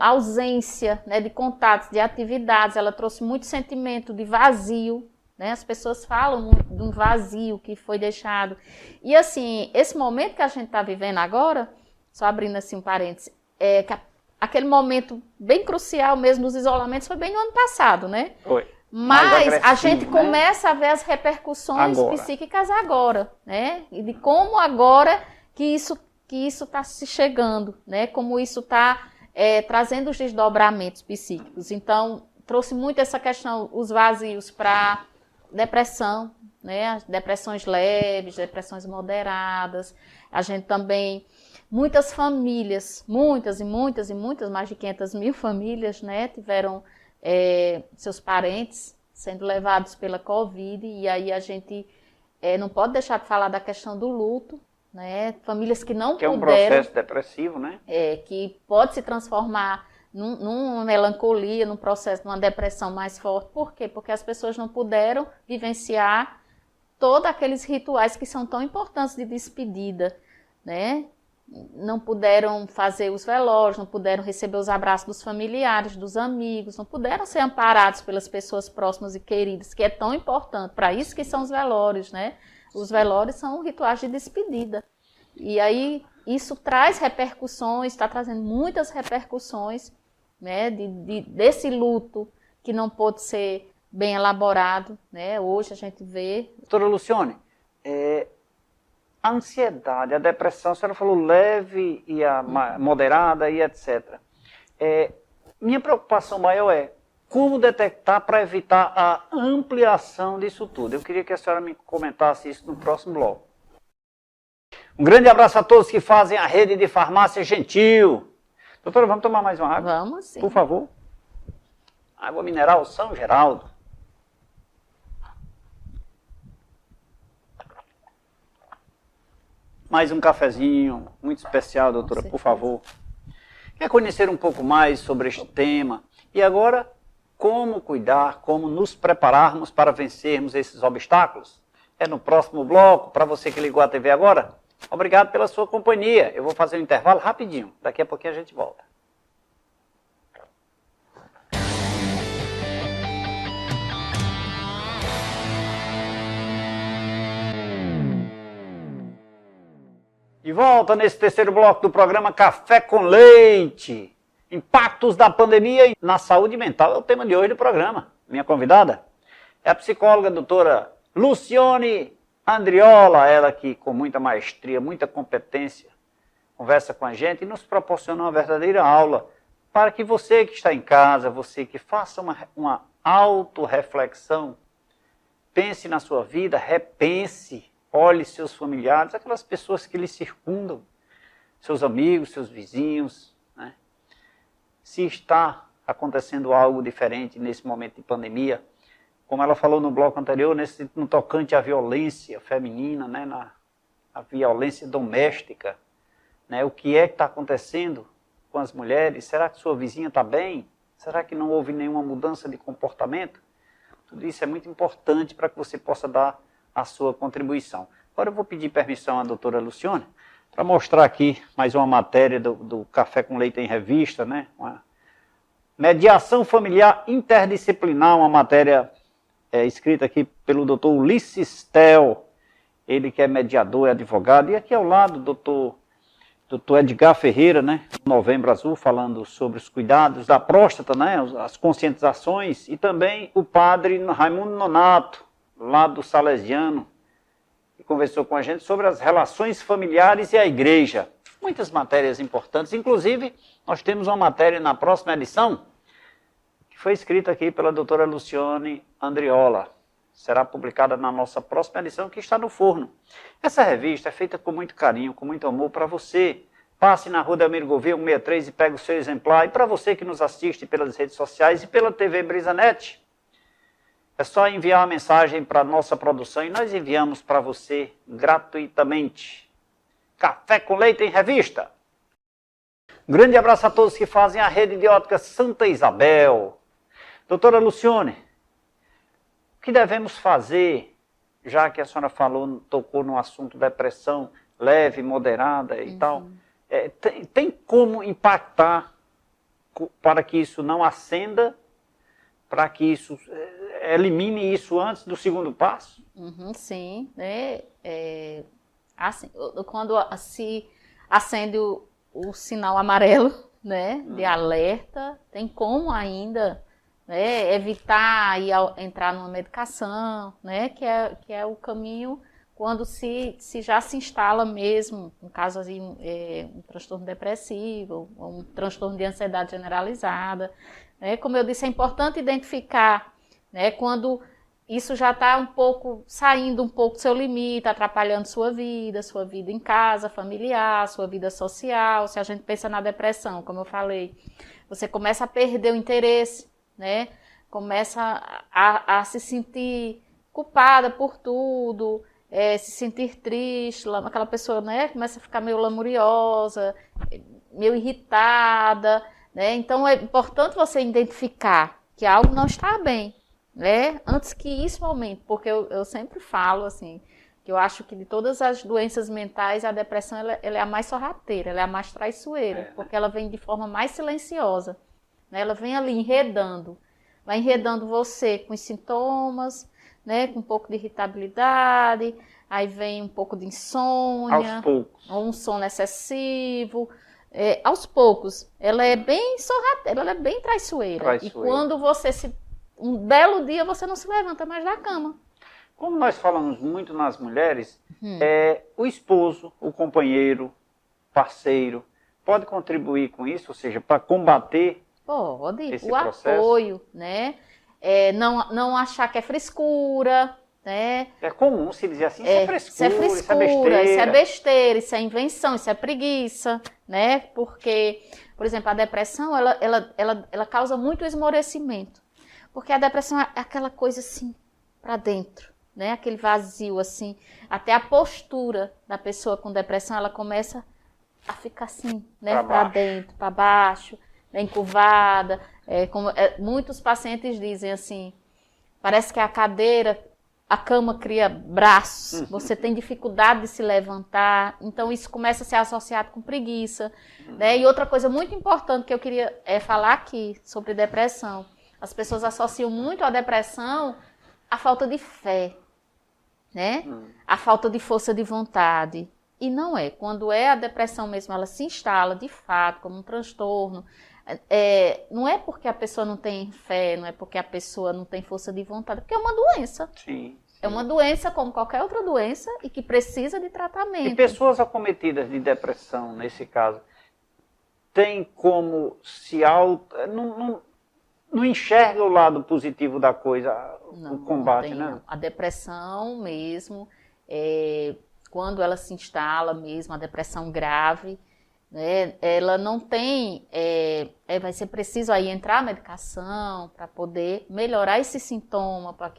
ausência, né, de contatos, de atividades, ela trouxe muito sentimento de vazio, né? As pessoas falam muito de um vazio que foi deixado. E assim, esse momento que a gente está vivendo agora, só abrindo assim um parênteses, aquele momento bem crucial mesmo dos isolamentos foi bem no ano passado, né? Foi. Mas a gente começa a ver as repercussões psíquicas agora, né? E de como agora que isso está se chegando, né? Como isso está trazendo os desdobramentos psíquicos. Então, trouxe muito essa questão, os vazios para depressão, né? As depressões leves, depressões moderadas. A gente também, muitas famílias, muitas, mais de 500 mil famílias, né? Tiveram seus parentes sendo levados pela Covid, e aí a gente não pode deixar de falar da questão do luto, né? Famílias que não puderam... Que é um processo depressivo, né? Que pode se transformar numa melancolia, num processo, numa depressão mais forte. Por quê? Porque as pessoas não puderam vivenciar todos aqueles rituais que são tão importantes de despedida, né? Não puderam fazer os velórios, não puderam receber os abraços dos familiares, dos amigos, não puderam ser amparados pelas pessoas próximas e queridas, que é tão importante. Para isso que são os velórios, né? Os velórios são rituais de despedida. E aí isso traz repercussões, está trazendo muitas repercussões, né? Desse luto que não pôde ser bem elaborado, né? Hoje a gente vê... Doutora Lucione, a ansiedade, a depressão, a senhora falou leve e a moderada e etc. Minha preocupação maior é como detectar para evitar a ampliação disso tudo. Eu queria que a senhora me comentasse isso no próximo bloco. Um grande abraço a todos que fazem a rede de farmácia Gentil. Doutora, vamos tomar mais uma água? Vamos, sim. Por favor. Água mineral São Geraldo. Mais um cafezinho, muito especial, doutora, por favor. Quer conhecer um pouco mais sobre este tema? E agora, como cuidar, como nos prepararmos para vencermos esses obstáculos? É no próximo bloco, para você que ligou a TV agora. Obrigado pela sua companhia. Eu vou fazer um intervalo rapidinho. Daqui a pouquinho a gente volta. De volta nesse terceiro bloco do programa Café com Leite. Impactos da pandemia na saúde mental é o tema de hoje do programa. Minha convidada é a psicóloga doutora Lucione Andriola, ela que com muita maestria, muita competência, conversa com a gente e nos proporciona uma verdadeira aula para que você que está em casa, você que faça uma autorreflexão, pense na sua vida, repense, olhe seus familiares, aquelas pessoas que lhe circundam, seus amigos, seus vizinhos, né? Se está acontecendo algo diferente nesse momento de pandemia, como ela falou no bloco anterior, no tocante à violência feminina, né? A violência doméstica, né? O que é que está acontecendo com as mulheres? Será que sua vizinha está bem? Será que não houve nenhuma mudança de comportamento? Tudo isso é muito importante para que você possa dar a sua contribuição. Agora eu vou pedir permissão à doutora Lucione para mostrar aqui mais uma matéria do Café com Leite em Revista, né? Mediação familiar interdisciplinar, uma matéria escrita aqui pelo doutor Ulisses Tel, ele que é mediador, é advogado, e aqui ao lado, doutor Edgar Ferreira, né, Novembro Azul, falando sobre os cuidados da próstata, né, as conscientizações, e também o padre Raimundo Nonato, lá do Salesiano, que conversou com a gente sobre as relações familiares e a igreja. Muitas matérias importantes, inclusive nós temos uma matéria na próxima edição, que foi escrita aqui pela doutora Luciane Andriola. Será publicada na nossa próxima edição, que está no forno. Essa revista é feita com muito carinho, com muito amor para você. Passe na Rua Delmiro Gouveia 163 e pegue o seu exemplar. E para você que nos assiste pelas redes sociais e pela TV Brisanet, é só enviar uma mensagem para a nossa produção e nós enviamos para você gratuitamente. Café com Leite em Revista. Um grande abraço a todos que fazem a rede de ótica Santa Isabel. Doutora Luciane, o que devemos fazer, já que a senhora tocou no assunto depressão leve, moderada e tal, tem como impactar para que isso não ascenda, para que isso elimine isso antes do segundo passo? Sim, assim, quando se acende o sinal amarelo, né, de alerta, tem como ainda, né, evitar entrar numa medicação, né, que é o caminho quando já se instala mesmo, no caso assim, um transtorno depressivo, um transtorno de ansiedade generalizada. Né, como eu disse, é importante identificar, né, quando isso já está saindo um pouco do seu limite, atrapalhando sua vida em casa, familiar, sua vida social. Se a gente pensa na depressão, como eu falei, você começa a perder o interesse, né? Começa a se sentir culpada por tudo, se sentir triste, aquela pessoa, né, começa a ficar meio lamuriosa, meio irritada, né? Então é importante você identificar que algo não está bem, né? Antes que isso aumente, porque eu sempre falo assim, que eu acho que de todas as doenças mentais, a depressão ela é a mais sorrateira, ela é a mais traiçoeira, porque ela vem de forma mais silenciosa. Ela vem ali enredando, vai enredando você com os sintomas, né, com um pouco de irritabilidade, aí vem um pouco de insônia, ou um sono excessivo. Aos poucos, ela é bem sorrateira, ela é bem traiçoeira. E quando um belo dia você não se levanta mais da cama. Como nós falamos muito nas mulheres, o esposo, o companheiro, parceiro, pode contribuir com isso, ou seja, para combater esse processo? Apoio, né? Não achar que é frescura, né? É comum se dizer assim, isso é frescura, isso é besteira, isso é invenção, isso é preguiça, né? Porque, por exemplo, a depressão, ela causa muito esmorecimento. Porque a depressão é aquela coisa assim, para dentro, né? Aquele vazio assim, até a postura da pessoa com depressão, ela começa a ficar assim, né? Para dentro, para baixo, né? Encurvada. Muitos pacientes dizem assim, parece que a cama cria braços, você tem dificuldade de se levantar, então isso começa a ser associado com preguiça. Né? E outra coisa muito importante que eu queria falar aqui sobre depressão, as pessoas associam muito a depressão à falta de fé, né? A falta de força de vontade. E não é. Quando a depressão mesmo, ela se instala de fato como um transtorno, não é porque a pessoa não tem fé, não é porque a pessoa não tem força de vontade, porque é uma doença. Sim. É uma doença como qualquer outra doença e que precisa de tratamento. E pessoas acometidas de depressão, nesse caso, tem como não enxerga o lado positivo da coisa, o combate, né? Não. A depressão mesmo, quando ela se instala mesmo, a depressão grave, né, ela não tem, vai ser preciso aí entrar a medicação para poder melhorar esse sintoma, para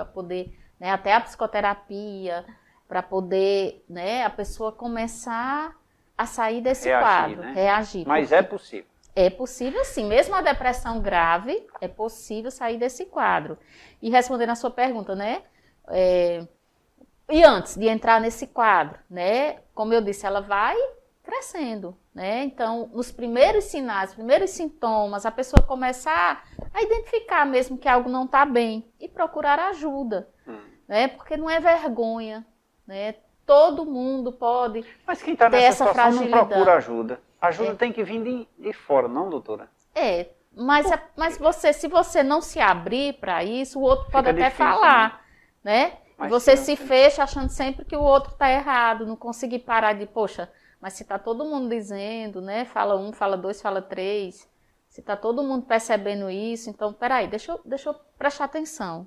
poder, né, até a psicoterapia, para poder, né, a pessoa começar a sair desse quadro, né? Reagir. Mas é possível. É possível sim, mesmo a depressão grave, é possível sair desse quadro. E respondendo a sua pergunta, né? E antes de entrar nesse quadro, né? Como eu disse, ela vai crescendo, né? Então, nos primeiros sinais, primeiros sintomas, a pessoa começar a identificar mesmo que algo não está bem e procurar ajuda, né? Porque não é vergonha, né? Todo mundo pode. Mas quem está ter nessa essa situação não fragilidade. procura ajuda. A ajuda tem que vir de fora, não, doutora? Mas se você não se abrir para isso, o outro pode até difícil, falar, né? Mas Você sim, se sim. fecha achando sempre que o outro está errado, não conseguir parar de, poxa, mas se está todo mundo dizendo, né? Fala um, fala dois, fala três, se está todo mundo percebendo isso, então, peraí, deixa eu prestar atenção,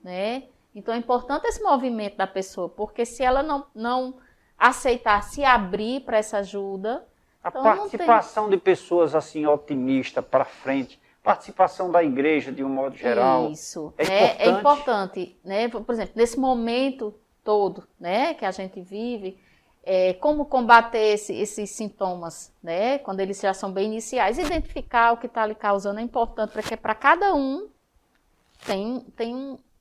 né? Então é importante esse movimento da pessoa, porque se ela não aceitar se abrir para essa ajuda, A então não participação de pessoas assim otimistas para frente, participação da igreja de um modo geral. Isso, é importante, né? Por exemplo, nesse momento todo, né, que a gente vive, como combater esses sintomas, né, quando eles já são bem iniciais, identificar o que está lhe causando é importante, porque para cada um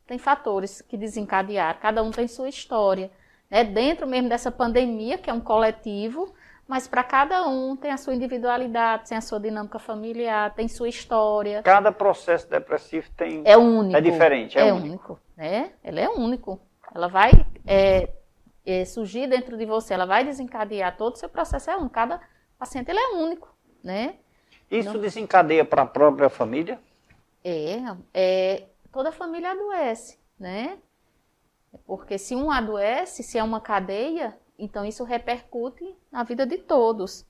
tem fatores que desencadearam, cada um tem sua história, né, dentro mesmo dessa pandemia, que é um coletivo, mas para cada um tem a sua individualidade, tem a sua dinâmica familiar, tem sua história. Cada processo depressivo tem... É único. É diferente, é único. Né? Ele é único. Ela vai surgir dentro de você, ela vai desencadear todo o seu processo, é único. Cada paciente ele é único, né? Isso desencadeia para a própria família? Toda a família adoece, né? Porque se um adoece, se é uma cadeia, então isso repercute na vida de todos.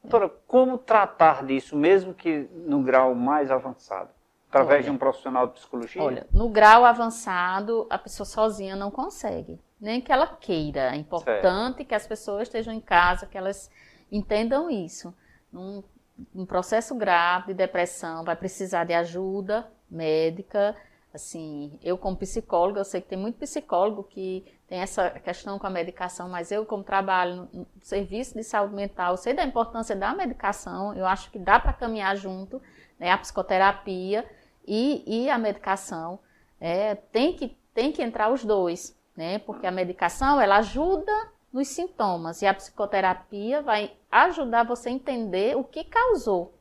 Doutora, como tratar disso, mesmo que no grau mais avançado? Através de um profissional de psicologia? Olha, no grau avançado, a pessoa sozinha não consegue, nem que ela queira. É importante que as pessoas estejam em casa, que elas entendam isso. Num processo grave de depressão, vai precisar de ajuda médica. Assim, eu como psicóloga, eu sei que tem muito psicólogo que tem essa questão com a medicação, mas eu como trabalho no serviço de saúde mental, sei da importância da medicação, eu acho que dá para caminhar junto, né, a psicoterapia e a medicação, tem que entrar os dois, né, porque a medicação ela ajuda nos sintomas e a psicoterapia vai ajudar você a entender o que causou,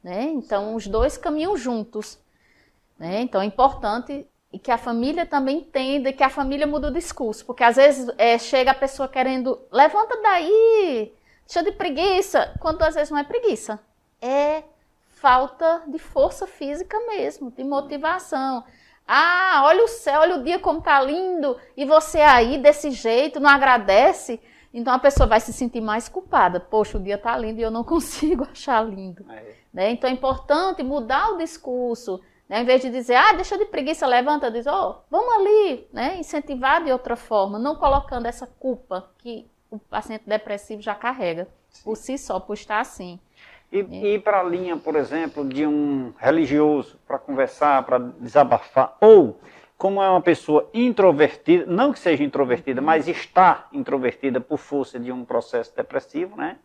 né, então os dois caminham juntos. Né? Então é importante que a família também entenda e que a família muda o discurso, porque às vezes chega a pessoa querendo, levanta daí, deixa de preguiça, quando às vezes não é preguiça, é falta de força física mesmo, de motivação. Ah, olha o céu, olha o dia como tá lindo, e você aí desse jeito não agradece, então a pessoa vai se sentir mais culpada. Poxa, o dia tá lindo e eu não consigo achar lindo. Né? Então é importante mudar o discurso, né? Em vez de dizer, deixa de preguiça, levanta, diz, vamos ali, né? Incentivar de outra forma, não colocando essa culpa que o paciente depressivo já carrega, por si só, por estar assim. E ir para a linha, por exemplo, de um religioso, para conversar, para desabafar, ou como é uma pessoa introvertida, não que seja introvertida, mas está introvertida por força de um processo depressivo, né?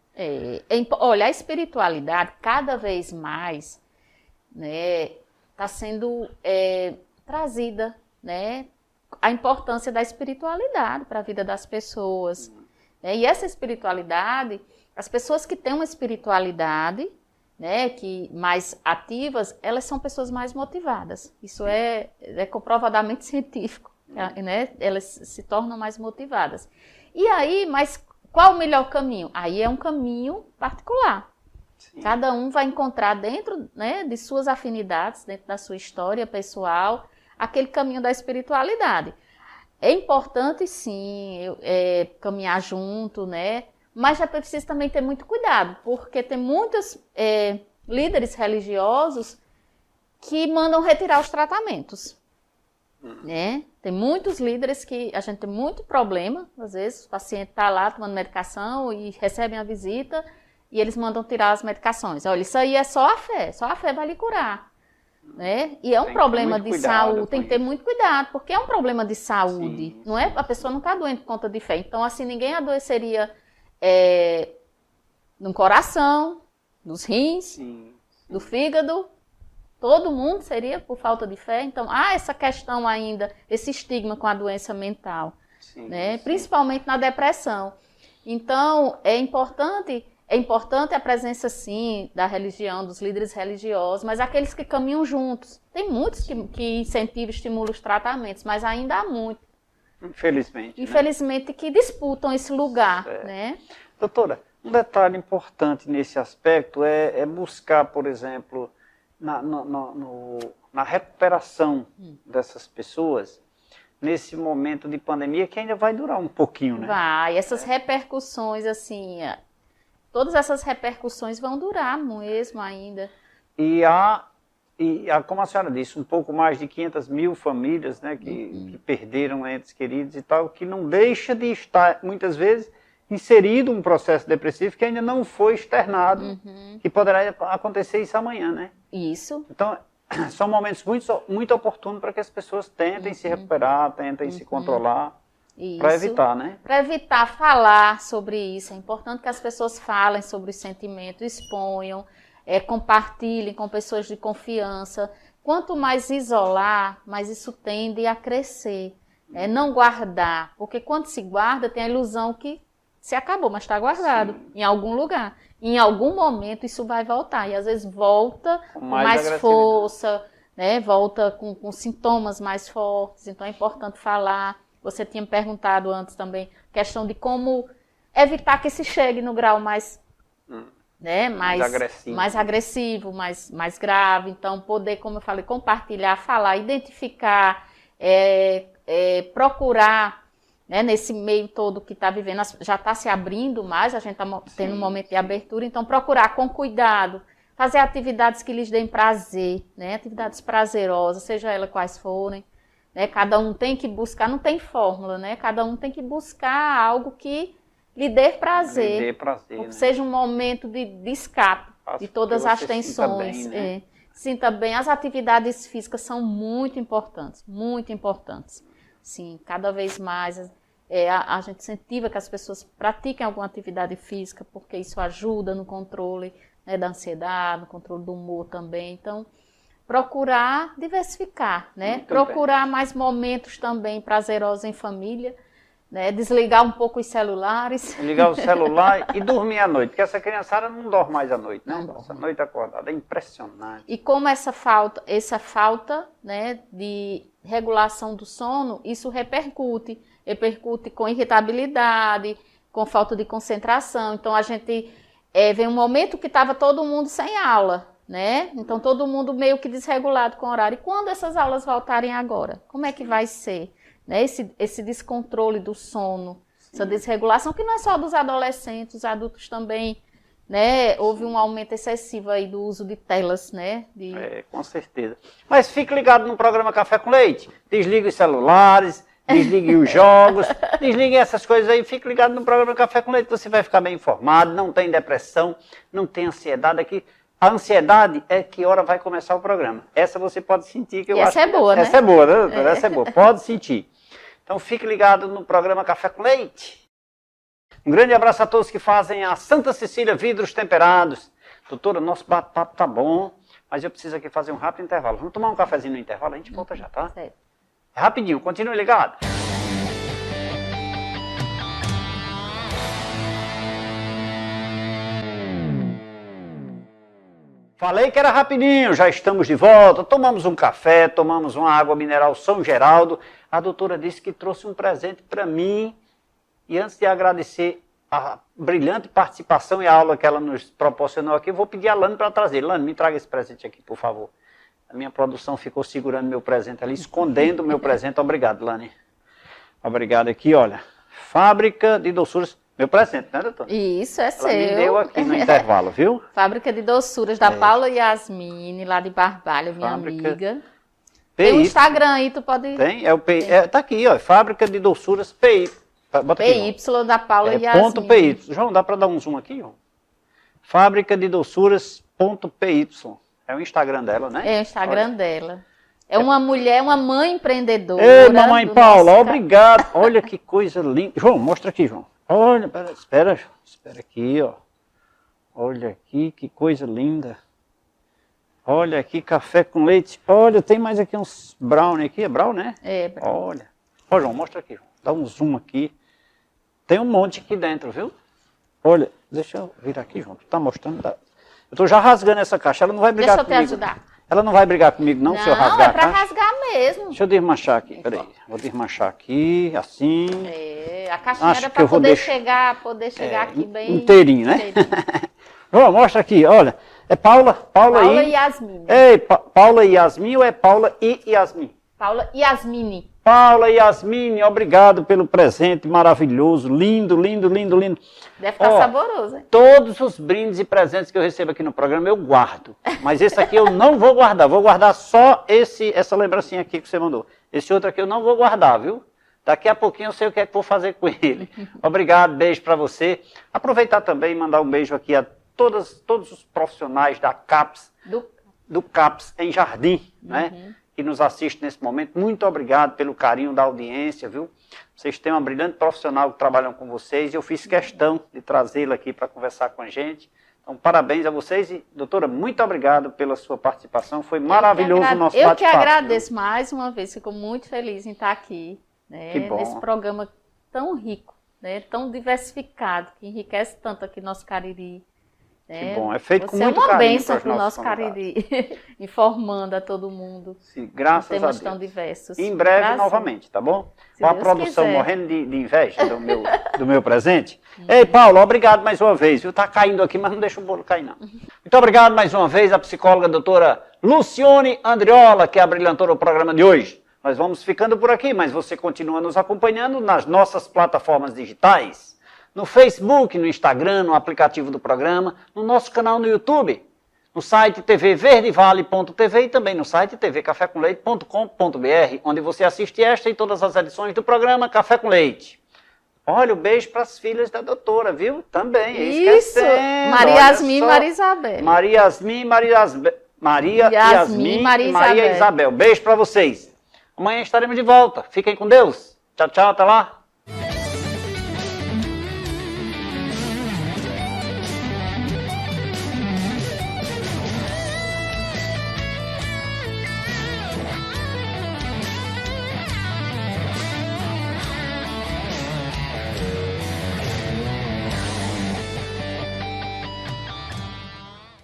Olha, a espiritualidade, cada vez mais, né, está sendo trazida, né, a importância da espiritualidade para a vida das pessoas. Né? E essa espiritualidade, as pessoas que têm uma espiritualidade, né, que mais ativas, elas são pessoas mais motivadas. Isso é comprovadamente científico, né? Elas se tornam mais motivadas. E aí, mas qual o melhor caminho? Aí é um caminho particular. Sim. Cada um vai encontrar dentro, né, de suas afinidades, dentro da sua história pessoal, aquele caminho da espiritualidade. É importante, sim, caminhar junto, né? Mas já precisa também ter muito cuidado, porque tem muitos líderes religiosos que mandam retirar os tratamentos. Né? Tem muitos líderes que a gente tem muito problema, às vezes o paciente está lá tomando medicação e recebem a visita e eles mandam tirar as medicações. Olha, isso aí é só a fé vai lhe curar. Né? E é um problema de saúde, tem que ter muito cuidado, porque é um problema de saúde. Sim. Não é, a pessoa não está doente por conta de fé. Então, assim, ninguém adoeceria no coração, nos rins, sim. Do fígado. Todo mundo seria por falta de fé. Então, há essa questão ainda, esse estigma com a doença mental, sim, né? Sim. Principalmente na depressão. Então, é importante É importante a presença, sim, da religião, dos líderes religiosos, mas aqueles que caminham juntos. Tem muitos que incentivam e estimulam os tratamentos, mas ainda há muitos. Infelizmente. Infelizmente, que disputam esse lugar, né? Doutora, um detalhe importante nesse aspecto é buscar, por exemplo, na recuperação dessas pessoas, nesse momento de pandemia, que ainda vai durar um pouquinho, né? Vai, essas repercussões, assim, todas essas repercussões vão durar mesmo ainda. E como a senhora disse, um pouco mais de 500 mil famílias, né, que perderam entes queridos e tal, que não deixa de estar, muitas vezes, inserido um processo depressivo que ainda não foi externado, que poderá acontecer isso amanhã, né? Isso. Então, são momentos muito oportunos para que as pessoas tentem se recuperar, tentem se controlar, para evitar, né? Para evitar falar sobre isso. É importante que as pessoas falem sobre os sentimentos, exponham, compartilhem com pessoas de confiança. Quanto mais isolar, mais isso tende a crescer. Não guardar, porque quando se guarda tem a ilusão que se acabou, mas está guardado em algum lugar. Em algum momento isso vai voltar, e às vezes volta com mais força, né? Volta com sintomas mais fortes, então é importante falar. Você tinha me perguntado antes também, questão de como evitar que se chegue no grau mais agressivo, mais grave. Então, poder, como eu falei, compartilhar, falar, identificar, procurar, né, nesse meio todo que está vivendo, já está se abrindo mais, a gente está tendo um momento de abertura, então procurar com cuidado, fazer atividades que lhes deem prazer, né, atividades prazerosas, seja elas quais forem. Né, cada um tem que buscar, não tem fórmula, né? Cada um tem que buscar algo que lhe dê prazer, né? Seja um momento de escape de todas as tensões. Sinta bem, né? Sinta bem. As atividades físicas são muito importantes, muito importantes. Sim, cada vez mais a gente incentiva que as pessoas pratiquem alguma atividade física, porque isso ajuda no controle, né, da ansiedade, no controle do humor também. Então, procurar diversificar, né? Procurar mais momentos também prazerosos em família, né? Desligar um pouco os celulares. Ligar o celular e dormir à noite, porque essa criançada não dorme mais à noite, né? Essa noite acordada, é impressionante. E como essa falta, né, de regulação do sono, isso repercute com irritabilidade, com falta de concentração. Então a gente vem um momento que estava todo mundo sem aula, né? Então todo mundo meio que desregulado com o horário. E quando essas aulas voltarem agora? Como é que vai ser? Né? Esse descontrole do sono, essa desregulação, que não é só dos adolescentes, os adultos também, né? Houve um aumento excessivo aí do uso de telas, né? Com certeza. Mas fique ligado no programa Café com Leite. Desligue os celulares, desligue os jogos, desligue essas coisas aí, fique ligado no programa Café com Leite, você vai ficar bem informado, não tem depressão, não tem ansiedade aqui. A ansiedade é que hora vai começar o programa. Essa você pode sentir, que eu acho. Essa é boa, né? Essa é boa, né, doutora? Essa é boa, pode sentir. Então fique ligado no programa Café com Leite. Um grande abraço a todos que fazem a Santa Cecília Vidros Temperados. Doutora, nosso bate-papo tá bom, mas eu preciso aqui fazer um rápido intervalo. Vamos tomar um cafezinho no intervalo, a gente volta já, tá? Certo. É rapidinho, continue ligado. Falei que era rapidinho, já estamos de volta, tomamos um café, tomamos uma água mineral São Geraldo. A doutora disse que trouxe um presente para mim. E antes de agradecer a brilhante participação e a aula que ela nos proporcionou aqui, eu vou pedir a Lani para trazer. Lani, me traga esse presente aqui, por favor. A minha produção ficou segurando meu presente ali, escondendo o meu presente. Obrigado, Lani. Obrigado aqui, olha. Fábrica de doçuras. Meu presente, né, doutora? Isso, é seu. Ela me deu aqui no intervalo, viu? Fábrica de doçuras da Paula Yasmine, lá de Barbalho, minha amiga. Tem um Instagram aí, tu pode... Tem, tá aqui, ó, Fábrica de Doçuras PY. Bota aqui, PY da Paula Yasmine. Ponto PY. João, dá para dar um zoom aqui, João? Fábrica de Doçuras ponto PY. É o Instagram dela, né? É o Instagram dela. É uma mulher, uma mãe empreendedora. Ei, mamãe Paula, obrigado. Olha que coisa linda. João, mostra aqui, João. Olha, espera aqui, ó. Olha aqui, que coisa linda. Olha aqui, café com leite. Olha, tem mais aqui uns brownie aqui. É brown, né? É, brown. Olha. Ó, João, mostra aqui, João. Dá um zoom aqui. Tem um monte aqui dentro, viu? Olha, deixa eu vir aqui, João. Tu tá mostrando. Eu tô já rasgando essa caixa. Ela não vai brigar comigo. Deixa eu te ajudar. Ela não vai brigar comigo, não, se eu rasgar Não, é pra a caixa? rasgar mesmo. Deixa eu desmanchar aqui, peraí. Vou desmanchar aqui, assim. A caixinha Acho era que pra eu vou poder deixar- chegar aqui bem... Inteirinho, né? inteirinho. João, mostra aqui, olha. É Paula Paula aí. e Yasmine. Ei, Paula e Yasmin ou é Paula e Yasmin? Paula e Yasmine. Paula e Yasmine, obrigado pelo presente maravilhoso, lindo, lindo, lindo, lindo. Deve estar saboroso, hein? Todos os brindes e presentes que eu recebo aqui no programa eu guardo. Mas esse aqui eu não vou guardar só essa lembrancinha aqui que você mandou. Esse outro aqui eu não vou guardar, viu? Daqui a pouquinho eu sei o que é que vou fazer com ele. Obrigado, beijo para você. Aproveitar também e mandar um beijo aqui a todos os profissionais da CAPS, do CAPS em Jardim, né? Que nos assiste nesse momento. Muito obrigado pelo carinho da audiência, viu? Vocês têm uma brilhante profissional que trabalham com vocês e eu fiz questão de trazê-la aqui para conversar com a gente. Então, parabéns a vocês e, doutora, muito obrigado pela sua participação. Foi maravilhoso o nosso bate-papo. Eu que agradeço mais uma vez, fico muito feliz em estar aqui, né, que bom. Nesse programa tão rico, né, tão diversificado, que enriquece tanto aqui nosso Cariri. Que bom, é feito com Você muito é uma carinho bênção para para o os nossos nosso Cariri, informando a todo mundo. Sim, graças a temas Deus. tão diversos. Em breve, Graças. novamente, tá bom? Se Com a Deus produção quiser. morrendo de inveja do meu presente. Ei, Paulo, obrigado mais uma vez, viu? Tá caindo aqui, mas não deixa o bolo cair, não. Muito obrigado mais uma vez à psicóloga doutora Lucione Andriola, que abrilhantou o programa de hoje. Nós vamos ficando por aqui, mas você continua nos acompanhando nas nossas plataformas digitais. No Facebook, no Instagram, no aplicativo do programa, no nosso canal no YouTube, no site tvverdevale.tv e também no site tvcafécomleite.com.br, onde você assiste esta e todas as edições do programa Café com Leite. Olha, o beijo para as filhas da doutora, viu? Também, Isso! esquecendo. Maria Olha Yasmin e só. Maria Isabel. Maria Yasmin, Maria Yasmin, Maria Maria Isabel. Isabel. Beijo para vocês. Amanhã estaremos de volta. Fiquem com Deus. Tchau, tchau, até lá.